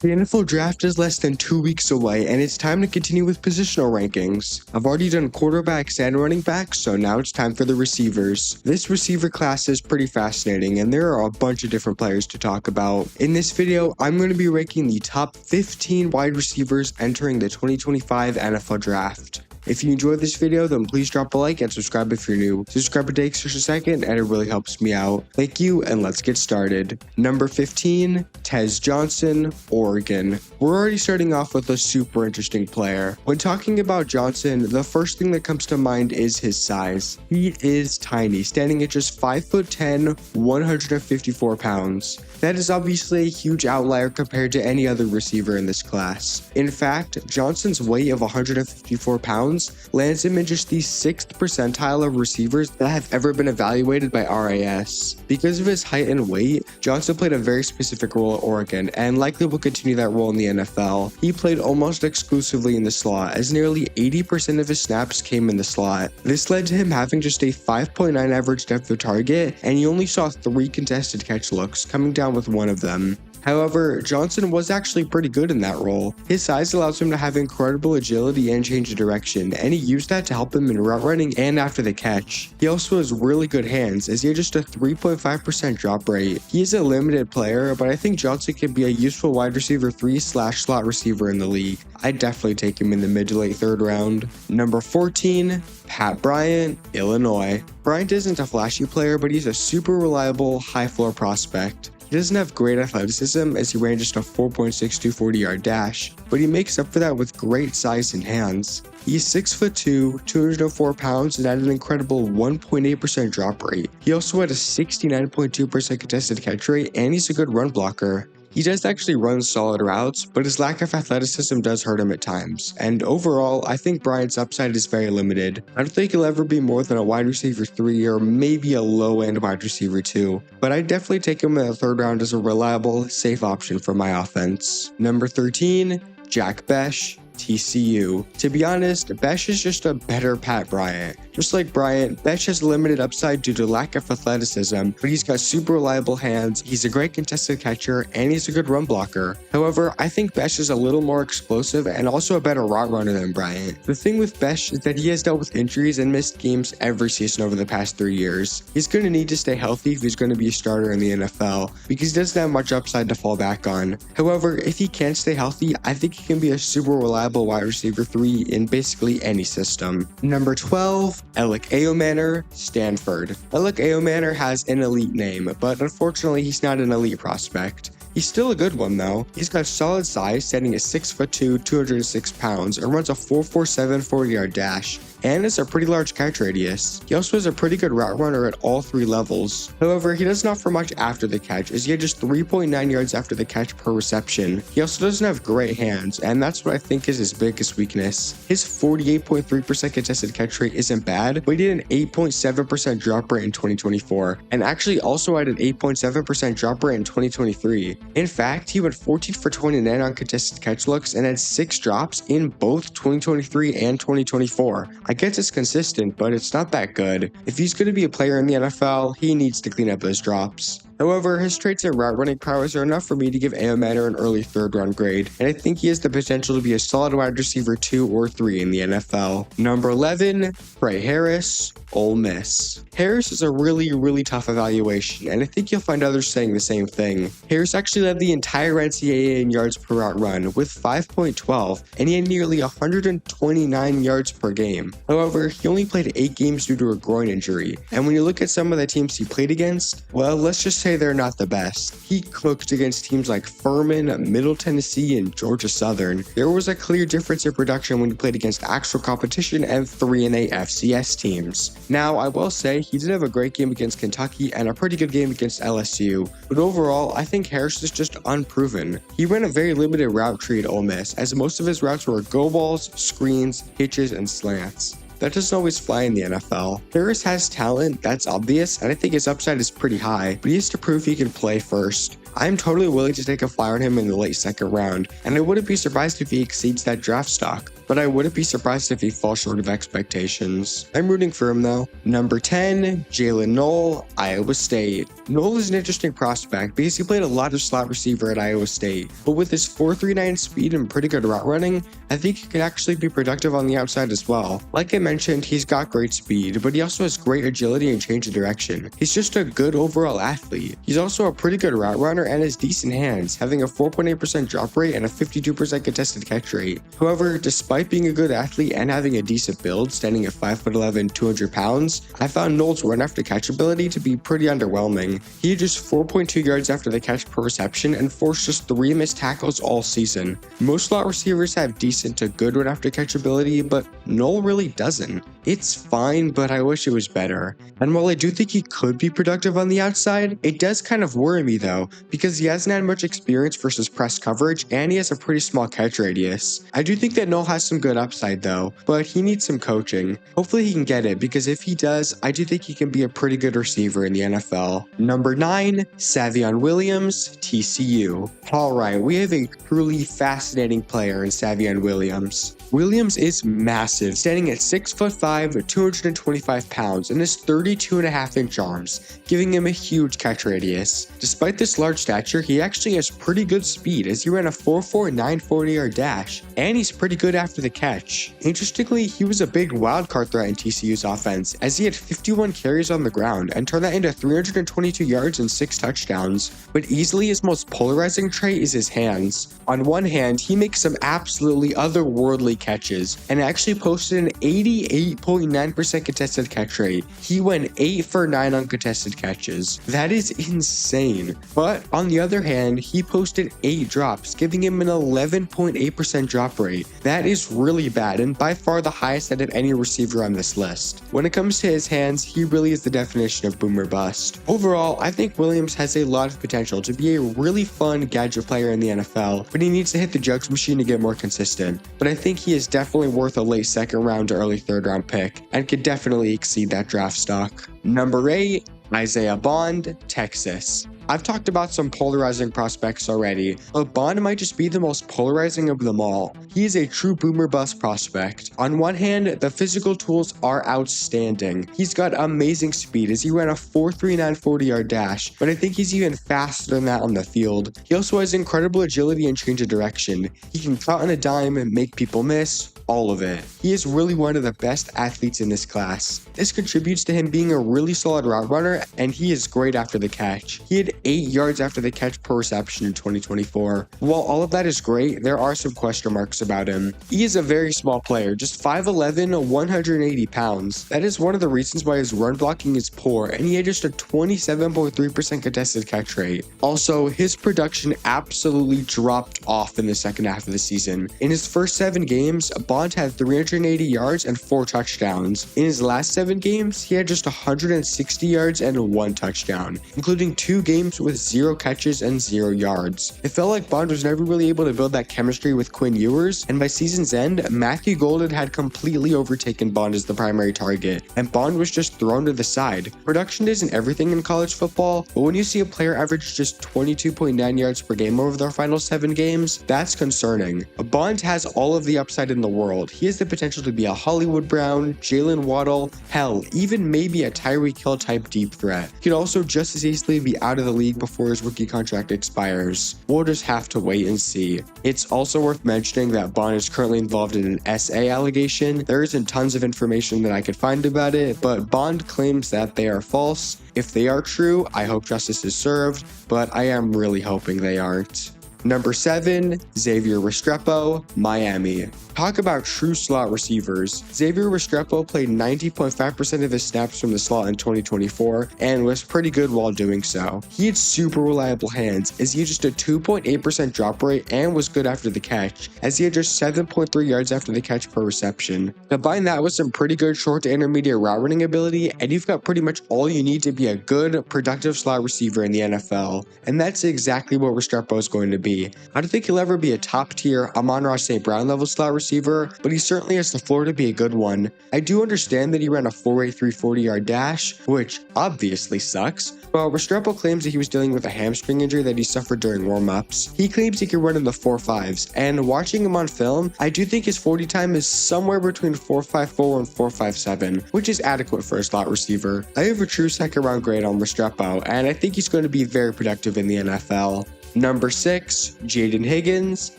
The NFL draft is less than 2 weeks away, and it's time to continue with positional rankings. I've already done quarterbacks and running backs, so now it's time for the receivers. This receiver class is pretty fascinating, and there are a bunch of different players to talk about. In this video, I'm going to be ranking the top 15 wide receivers entering the 2025 NFL draft. If you enjoyed this video, then please drop a like and subscribe if you're new. Subscribe takes just a second and it really helps me out. Thank you, and let's get started. Number 15, Tez Johnson, Oregon. We're already starting off with a super interesting player. When talking about Johnson, the first thing that comes to mind is his size. He is tiny, standing at just 5'10", 154 pounds. That is obviously a huge outlier compared to any other receiver in this class. In fact, Johnson's weight of 154 pounds lands him in just the 6th percentile of receivers that have ever been evaluated by RAS. Because of his height and weight, Johnson played a very specific role at Oregon and likely will continue that role in the NFL. He played almost exclusively in the slot, as nearly 80% of his snaps came in the slot. This led to him having just a 5.9 average depth of target, and he only saw 3 contested catch looks, coming down with one of them. However, Johnson was actually pretty good in that role. His size allows him to have incredible agility and change of direction, and he used that to help him in route running and after the catch. He also has really good hands, as he had just a 3.5% drop rate. He is a limited player, but I think Johnson can be a useful wide receiver 3/slot receiver in the league. I'd definitely take him in the mid to late 3rd round. Number 14, Pat Bryant, Illinois. Bryant isn't a flashy player, but he's a super reliable, high floor prospect. He doesn't have great athleticism, as he ran just a 4.62 40-yard dash, but he makes up for that with great size and hands. He's 6'2", 204 pounds, and had an incredible 1.8% drop rate. He also had a 69.2% contested catch rate, and he's a good run blocker. He does actually run solid routes, but his lack of athleticism does hurt him at times. And overall, I think Bryant's upside is very limited. I don't think he'll ever be more than a wide receiver 3 or maybe a low-end wide receiver 2. But I'd definitely take him in the 3rd round as a reliable, safe option for my offense. Number 13, Jack Bech, TCU. To be honest, Bech is just a better Pat Bryant. Just like Bryant, Bech has limited upside due to lack of athleticism, but he's got super reliable hands, he's a great contested catcher, and he's a good run blocker. However, I think Bech is a little more explosive and also a better route runner than Bryant. The thing with Bech is that he has dealt with injuries and missed games every season over the past 3 years. He's going to need to stay healthy if he's going to be a starter in the NFL, because he doesn't have much upside to fall back on. However, if he can stay healthy, I think he can be a super reliable wide receiver 3 in basically any system. Number 12, Alec Ayomanor, Stanford. Alec Ayomanor has an elite name, but unfortunately he's not an elite prospect. He's still a good one though. He's got solid size, standing at 6'2", 206 pounds, and runs a 4.47 40-yard dash, and has a pretty large catch radius. He also is a pretty good route runner at all 3 levels. However, he doesn't offer much after the catch, as he had just 3.9 yards after the catch per reception. He also doesn't have great hands, and that's what I think is his biggest weakness. His 48.3% contested catch rate isn't bad, but he did an 8.7% drop rate in 2024, and actually also had an 8.7% drop rate in 2023. In fact, he went 14 for 29 on contested catch looks and had 6 drops in both 2023 and 2024. I guess it's consistent, but it's not that good. If he's going to be a player in the NFL, he needs to clean up those drops. However, his traits and route running powers are enough for me to give Ayomanor an early 3rd round grade, and I think he has the potential to be a solid wide receiver 2 or 3 in the NFL. Number 11, Tre Harris, Ole Miss. Harris is a really tough evaluation, and I think you'll find others saying the same thing. Harris actually led the entire NCAA in yards per route run with 5.12, and he had nearly 129 yards per game. However, he only played 8 games due to a groin injury, and when you look at some of the teams he played against, well, let's just say they're not the best. He cooked against teams like Furman, Middle Tennessee, and Georgia Southern. There was a clear difference in production when he played against actual competition and 3-8 FCS teams. Now, I will say he did have a great game against Kentucky and a pretty good game against LSU, but overall, I think Harris is just unproven. He ran a very limited route tree at Ole Miss, as most of his routes were go balls, screens, hitches, and slants. That doesn't always fly in the NFL. Harris has talent, that's obvious, and I think his upside is pretty high, but he has to prove he can play first. I'm totally willing to take a flyer on him in the late 2nd round, and I wouldn't be surprised if he exceeds that draft stock. but I wouldn't be surprised if he falls short of expectations. I'm rooting for him though. Number 10, Jalen Knoll, Iowa State. Knoll is an interesting prospect because he played a lot of slot receiver at Iowa State, but with his 4.39 speed and pretty good route running, I think he could actually be productive on the outside as well. Like I mentioned, he's got great speed, but he also has great agility and change of direction. He's just a good overall athlete. He's also a pretty good route runner and has decent hands, having a 4.8% drop rate and a 52% contested catch rate. However, despite being a good athlete and having a decent build, standing at 5'11", 200 pounds, I found Knoll's run after catch ability to be pretty underwhelming. He had just 4.2 yards after the catch per reception and forced just 3 missed tackles all season. Most slot receivers have decent to good run after catch ability, but Knoll really doesn't. It's fine, but I wish it was better. And while I do think he could be productive on the outside, it does kind of worry me though, because he hasn't had much experience versus press coverage and he has a pretty small catch radius. I do think that Knoll has some good upside though, but he needs some coaching. Hopefully he can get it, because if he does, I do think he can be a pretty good receiver in the NFL. Number 9, Savion Williams, TCU. Alright, we have a truly fascinating player in Savion Williams. Williams is massive, standing at 6'5", 225 pounds, and has 32.5-inch arms, giving him a huge catch radius. Despite this large stature, he actually has pretty good speed, as he ran a 4.49 40-yard dash, and he's pretty good after the catch. Interestingly, he was a big wildcard threat in TCU's offense, as he had 51 carries on the ground and turned that into 322 yards and 6 touchdowns. But easily his most polarizing trait is his hands. On one hand, he makes some absolutely otherworldly catches and actually posted an 88.9% contested catch rate. He went 8 for 9 on contested catches. That is insane. But on the other hand, he posted 8 drops, giving him an 11.8% drop rate. That is really bad and by far the highest out of any receiver on this list. When it comes to his hands, he really is the definition of boom or bust. Overall, I think Williams has a lot of potential to be a really fun gadget player in the NFL, but he needs to hit the jugs machine to get more consistent. But I think he is definitely worth a late second round to early third round pick and could definitely exceed that draft stock. Number 8, Isaiah Bond, Texas. I've talked about some polarizing prospects already, but Bond might just be the most polarizing of them all. He is a true boomer bust prospect. On one hand, the physical tools are outstanding. He's got amazing speed as he ran a 4.39 40-yard dash, but I think he's even faster than that on the field. He also has incredible agility and change of direction. He can cut on a dime and make people miss. All of it. He is really one of the best athletes in this class. This contributes to him being a really solid route runner, and he is great after the catch. He had 8 yards after the catch per reception in 2024. While all of that is great, there are some question marks about him. He is a very small player, just 5'11", 180 pounds. That is one of the reasons why his run blocking is poor, and he had just a 27.3% contested catch rate. Also, his production absolutely dropped off in the second half of the season. In his first 7 games, Bond had 380 yards and 4 touchdowns. In his last 7 games, he had just 160 yards and 1 touchdown, including 2 games with 0 catches and 0 yards. It felt like Bond was never really able to build that chemistry with Quinn Ewers, and by season's end, Matthew Golden had completely overtaken Bond as the primary target, and Bond was just thrown to the side. Production isn't everything in college football, but when you see a player average just 22.9 yards per game over their final 7 games, that's concerning. Bond has all of the upside in the world. He has the potential to be a Hollywood Brown, Jalen Waddle, hell, even maybe a Tyreek Hill type deep threat. He could also just as easily be out of the league before his rookie contract expires. We'll just have to wait and see. It's also worth mentioning that Bond is currently involved in an SA allegation. There isn't tons of information that I could find about it, but Bond claims that they are false. If they are true, I hope justice is served, but I am really hoping they aren't. Number 7, Xavier Restrepo, Miami. Talk about true slot receivers. Xavier Restrepo played 90.5% of his snaps from the slot in 2024 and was pretty good while doing so. He had super reliable hands as he had just a 2.8% drop rate and was good after the catch, as he had just 7.3 yards after the catch per reception. Combine that with some pretty good short to intermediate route running ability, and you've got pretty much all you need to be a good, productive slot receiver in the NFL. And that's exactly what Restrepo is going to be. be. I don't think he'll ever be a top-tier Amon-Ra St. Brown level slot receiver, but he certainly has the floor to be a good one. I do understand that he ran a 4.83 40-yard dash, which obviously sucks, but Restrepo claims that he was dealing with a hamstring injury that he suffered during warm-ups. He claims he can run in the 4.5s, and watching him on film, I do think his 40 time is somewhere between 4.54 and 4.57, which is adequate for a slot receiver. I have a true second-round grade on Restrepo, and I think he's going to be very productive in the NFL. Number 6, Jaden Higgins,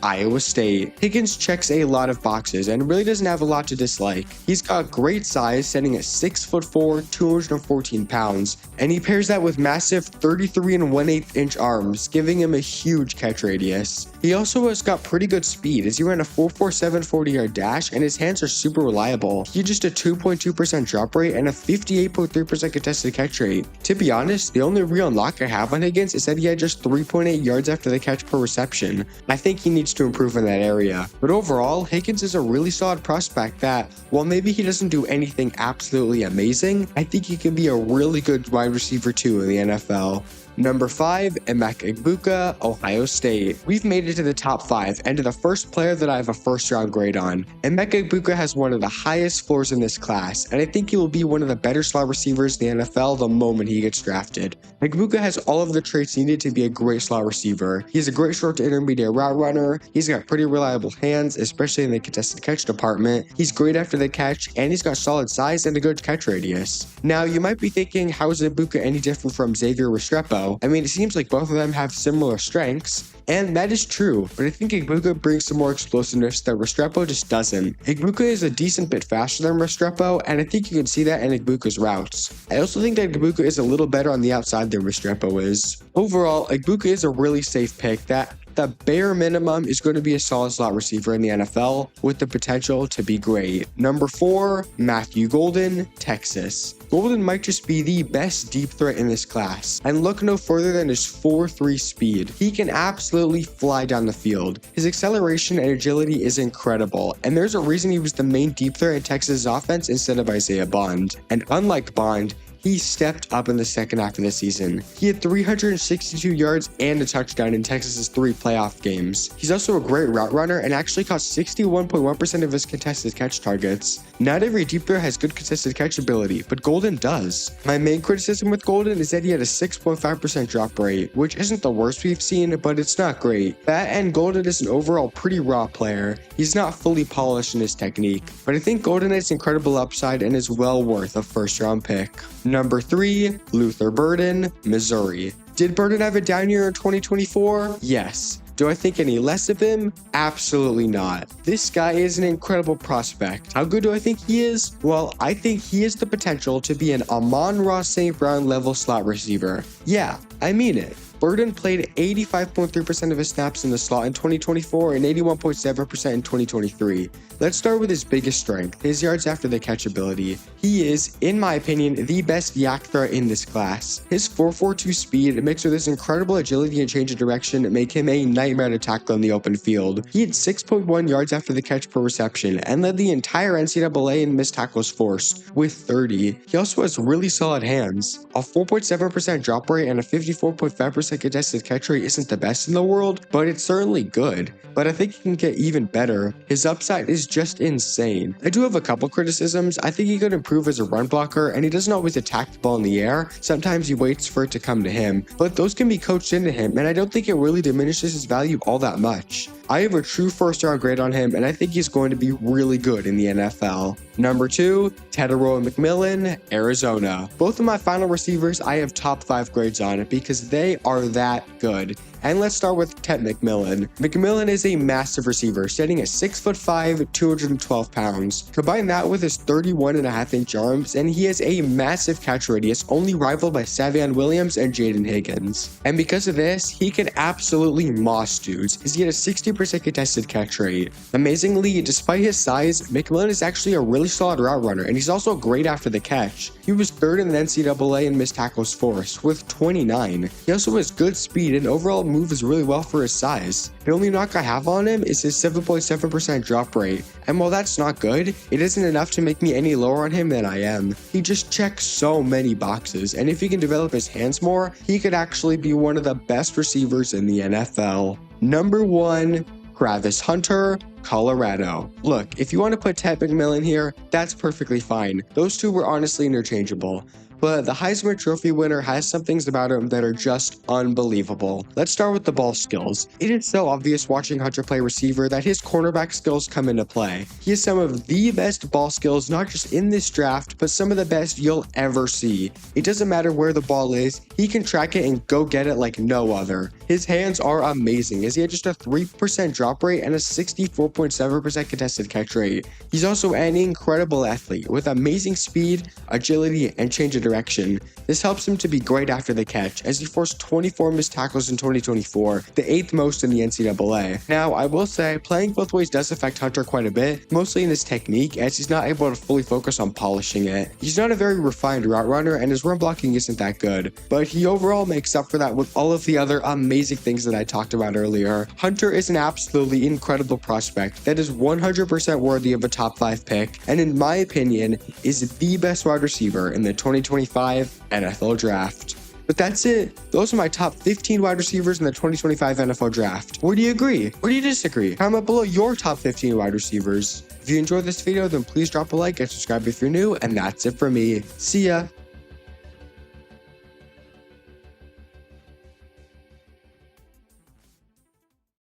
Iowa State. Higgins checks a lot of boxes and really doesn't have a lot to dislike. He's got great size, standing at 6'4", 214 pounds, and he pairs that with massive 33 1/8 inch arms, giving him a huge catch radius. He also has got pretty good speed, as he ran a 4.47 40-yard dash, and his hands are super reliable. He had just a 2.2% drop rate and a 58.3% contested catch rate. To be honest, the only real knock I have on Higgins is that he had just 3.8 yards after the catch per reception. I think he needs to improve in that area. But overall, Higgins is a really solid prospect that, while maybe he doesn't do anything absolutely amazing, I think he can be a really good wide receiver too in the NFL. Number 5, Emeka Egbuka, Ohio State. We've made it to the top 5 and to the first player that I have a first-round grade on. Emeka Egbuka has one of the highest floors in this class, and I think he will be one of the better slot receivers in the NFL the moment he gets drafted. Egbuka has all of the traits needed to be a great slot receiver. He's a great short to intermediate route runner, he's got pretty reliable hands, especially in the contested catch department, he's great after the catch, and he's got solid size and a good catch radius. Now, you might be thinking, how is Egbuka any different from Xavier Restrepo? I mean, it seems like both of them have similar strengths, and that is true, but I think Egbuka brings some more explosiveness that Restrepo just doesn't. Egbuka is a decent bit faster than Restrepo, and I think you can see that in Egbuka's routes. I also think that Egbuka is a little better on the outside than Restrepo is. Overall, Egbuka is a really safe pick that the bare minimum is going to be a solid slot receiver in the NFL with the potential to be great. Number 4, Matthew Golden, Texas. Golden might just be the best deep threat in this class, and look no further than his 4.3 speed. He can absolutely fly down the field. His acceleration and agility is incredible, and there's a reason he was the main deep threat in Texas' offense instead of Isaiah Bond. And unlike Bond, he stepped up in the second half of the season. He had 362 yards and a touchdown in Texas's 3 playoff games. He's also a great route runner and actually caught 61.1% of his contested catch targets. Not every deep threat has good contested catch ability, but Golden does. My main criticism with Golden is that he had a 6.5% drop rate, which isn't the worst we've seen, but it's not great. That and Golden is an overall pretty raw player. He's not fully polished in his technique, but I think Golden has incredible upside and is well worth a first-round pick. Number 3, Luther Burden, Missouri. Did Burden have a down year in 2024? Yes. Do I think any less of him? Absolutely not. This guy is an incredible prospect. How good do I think he is? Well, I think he has the potential to be an Amon-Ra St. Brown level slot receiver. Yeah, I mean it. Burden played 85.3% of his snaps in the slot in 2024 and 81.7% in 2023. Let's start with his biggest strength, his yards after the catch ability. He is, in my opinion, the best yak threat in this class. His 4.42 speed mixed with his incredible agility and change of direction make him a nightmare to tackle in the open field. He had 6.1 yards after the catch per reception and led the entire NCAA in missed tackles forced, with 30. He also has really solid hands. A 4.7% drop rate and a 54.5% contested catch rate isn't the best in the world, but it's certainly good. But I think he can get even better. His upside is just insane. I do have a couple criticisms. I think he could improve as a run blocker, and he doesn't always attack the ball in the air. Sometimes he waits for it to come to him, but those can be coached into him, and I don't think it really diminishes his value all that much. I have a true first-round grade on him, and I think he's going to be really good in the NFL. Number 2, Tetairoa McMillan, Arizona. Both of my final receivers I have top 5 grades on because they are that good. And let's start with Tet McMillan. McMillan is a massive receiver, standing at 6'5", 212 pounds. Combine that with his 31.5-inch arms, and he has a massive catch radius, only rivaled by Savion Williams and Jaden Higgins. And because of this, he can absolutely moss dudes, as he had a 60% contested catch rate. Amazingly, despite his size, McMillan is actually a really solid route runner, and he's also great after the catch. He was 3rd in the NCAA in missed tackles forced, with 29. He also has good speed and overall moves really well for his size. The only knock I have on him is his 7.7% drop rate, and while that's not good, it isn't enough to make me any lower on him than I am. He just checks so many boxes, and if he can develop his hands more, he could actually be one of the best receivers in the NFL. Number 1, Travis Hunter, Colorado. Look, if you want to put Ted McMillan here, that's perfectly fine. Those two were honestly interchangeable. But the Heisman Trophy winner has some things about him that are just unbelievable. Let's start with the ball skills. It is so obvious watching Hunter play receiver that his cornerback skills come into play. He has some of the best ball skills, not just in this draft, but some of the best you'll ever see. It doesn't matter where the ball is, he can track it and go get it like no other. His hands are amazing, as he had just a 3% drop rate and a 64.7% contested catch rate. He's also an incredible athlete with amazing speed, agility, and change of direction. This helps him to be great after the catch, as he forced 24 missed tackles in 2024, the 8th most in the NCAA. Now, I will say, playing both ways does affect Hunter quite a bit, mostly in his technique, as he's not able to fully focus on polishing it. He's not a very refined route runner, and his run blocking isn't that good, but he overall makes up for that with all of the other amazing things that I talked about earlier. Hunter is an absolutely incredible prospect that is 100% worthy of a top 5 pick, and in my opinion, is the best wide receiver in the 2025 NFL Draft. But that's it. Those are my top 15 wide receivers in the 2025 NFL Draft. Or do you agree? Or do you disagree? Comment below your top 15 wide receivers. If you enjoyed this video, then please drop a like and subscribe if you're new, and that's it for me. See ya!